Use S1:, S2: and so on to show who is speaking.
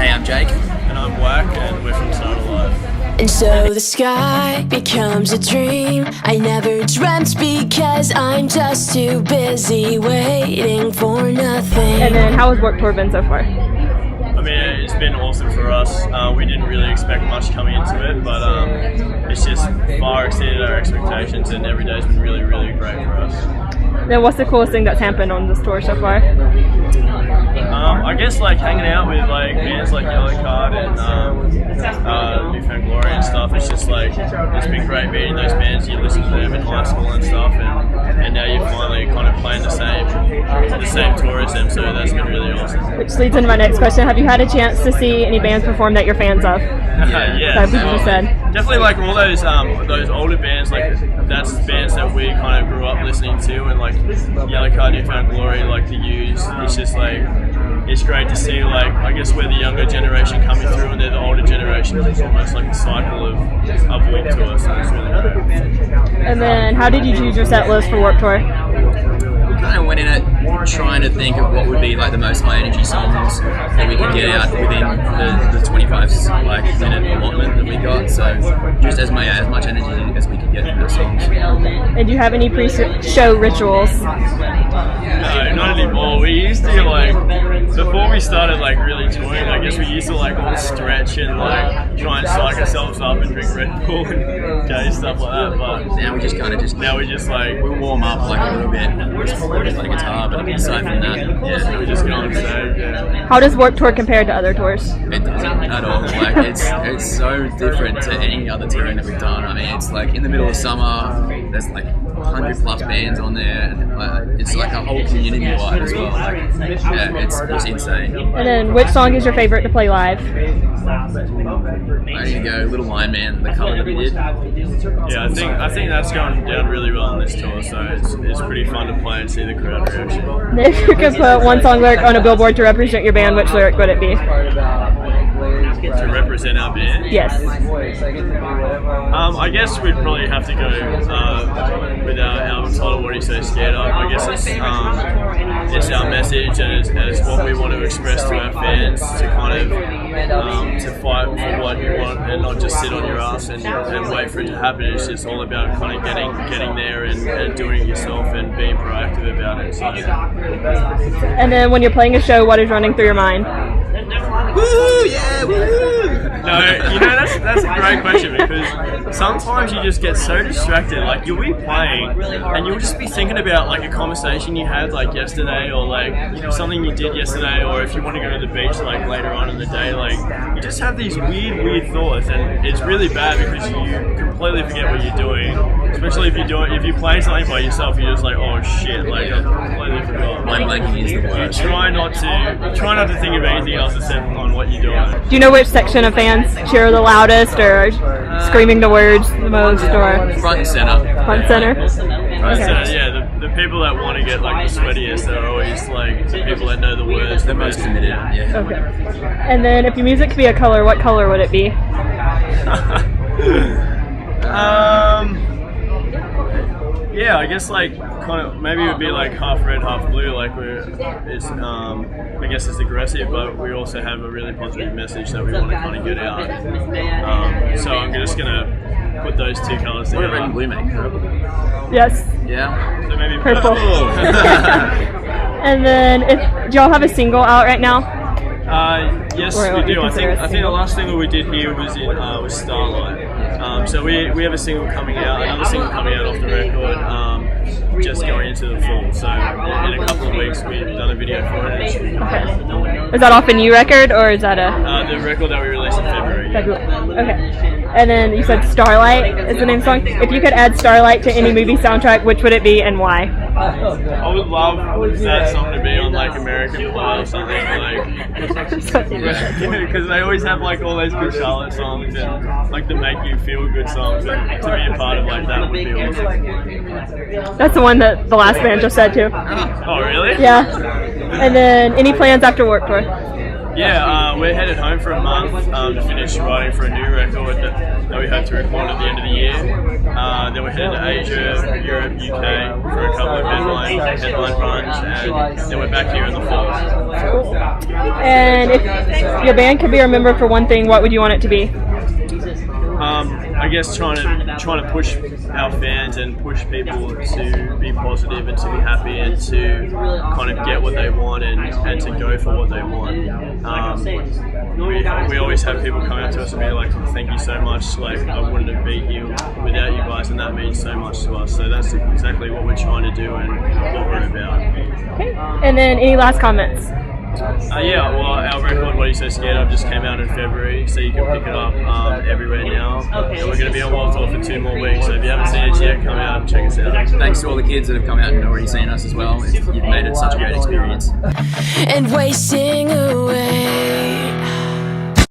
S1: Hey, I'm Jake.
S2: And I'm Black, and we're from Start Alive.
S3: And so the sky becomes a dream I never dreamt, because I'm just too busy waiting for nothing.
S4: And then how has Warped Tour been so far?
S2: I mean, it's been awesome for us. We didn't really expect much coming into it, but it's just far exceeded our expectations, and every day's been really, really great for us.
S4: Then what's the coolest thing that's happened on this tour so far?
S2: I guess like hanging out with like bands like Yellowcard and New Found Glory and stuff. It's just like it's been great meeting those bands. You listen to them in high school and stuff, and now you're finally kind of playing the same tour as them. So that's been really awesome.
S4: Which leads into my next question: have you had a chance to see any bands perform that you're fans of?
S2: Yeah,
S4: People said.
S2: Definitely like all those older bands. Like that's bands that we kind of grew up listening to, and like Yellowcard, New Found Glory, like the Used. It's just like it's great to see, like, I guess we're the younger generation coming through and they're the older generation. It's almost like a cycle of Warped Tour, so it's really great.
S4: And then how did you choose your set list for Warped Tour?
S1: We kind of went in it trying to think of what would be like the most high energy songs that we could get out within the 25 minute allotment that we got. So just as much energy as we could get from the songs.
S4: And do you have any pre-show rituals?
S2: No, not anymore. We used to like before we started like really touring. I guess we used to like all stretch and like try and psych ourselves up and drink Red Bull and gay stuff like that. But
S1: now we just like
S2: we
S1: warm up like a little bit. Just play the guitar, but aside from that,
S2: we just get on stage. Yeah.
S4: How does Warped Tour compare to other tours?
S1: It doesn't at all. Like it's so different to any other touring that we've done. I mean, it's like in the middle of summer. There's like 100 plus bands on there, and it's like a whole community vibe as well. Like, yeah, it's insane.
S4: And then, which song is your favorite to play live?
S1: I'm gonna go Little Lion Man, the cover that we did.
S2: Yeah, I think that's going down really well on this tour, so it's pretty fun to play and see the crowd reaction.
S4: If you could put one song lyric on a billboard to represent your band, which lyric would it be?
S2: To represent our band?
S4: Yes.
S2: I guess we'd probably have to go with our album title, What Are You So Scared Of? I guess it's our message, and it's what we want to express to our fans, to kind of to fight for what you want and not just sit on your ass and wait for it to happen. It's just all about kind of getting there and doing it yourself and being proactive about it. So.
S4: And then when you're playing a show, what is running through your mind?
S1: Woo! Yeah! Woo!
S2: No, that's a great question, because sometimes you just get so distracted. Like you'll be playing and you'll just be thinking about like a conversation you had like yesterday, or like something you did yesterday, or if you want to go to the beach like later on in the day. Like you just have these weird thoughts, and it's really bad because you completely forget what you're doing. Especially if you play something by yourself, you're just like, oh shit, like I completely forgot.
S1: Mind blanking is the worst.
S2: You try not to think of anything else except on what you're doing.
S4: Do you know which section of fans cheer the loudest, or screaming the words the most, or
S1: front and center?
S4: Front center.
S2: Front center. Yeah, the people that want to get like the sweatiest are always like the people that know the words.
S1: The most committed. Yeah.
S4: Okay. And then, if your music could be a color, what color would it be?
S2: Yeah, I guess like kind of maybe it would be like half red, half blue. Like I guess it's aggressive, but we also have a really positive message that we want to kind of get out. So I'm just gonna put those two colors together.
S1: What red and blue make?
S4: Yes.
S1: Yeah.
S2: So maybe
S4: purple. And then, do y'all have a single out right now?
S2: Yes, we do. I think the last single we did here was was Starlight. So we have a single coming out, another single coming out off the record, just going into the fall. So in a couple of weeks we've done a video for it.
S4: Okay. Is that off a new record, or is that
S2: the record that we released in February?
S4: Okay. And then you said Starlight is the name of the song. If you could add Starlight to any movie soundtrack, which would it be and why?
S2: I would love that song to be on like American Pie or something, like because they always have like all those good Charlotte songs and like the make you feel good songs, and to be a part of like that would be awesome.
S4: That's the one that the last band just said too.
S2: Oh really?
S4: Yeah. And then any plans after Warped Tour?
S2: Yeah, we're headed home for a month to finish writing for a new record that we hope to record at the end of the year. Then we're headed to Asia, Europe, UK for a couple of headline runs, and then we're back here in the fall.
S4: And if your band could be remembered for one thing, what would you want it to be?
S2: I guess trying to push our fans and push people to be positive and to be happy and to kind of get what they want and to go for what they want. We always have people come up to us and be like, thank you so much, like I wouldn't have been here without you guys, and that means so much to us. So that's exactly what we're trying to do and what we're about.
S4: Okay. And then any last comments?
S2: Yeah, well, our record, What Are You So Scared Of, just came out in February, so you can pick it up everywhere now. And we're going to be on World Tour for 2 more weeks, so if you haven't seen it yet, come out and check us out.
S1: Thanks to all the kids that have come out and already seen us as well. You've made it such a great experience.
S3: And wasting away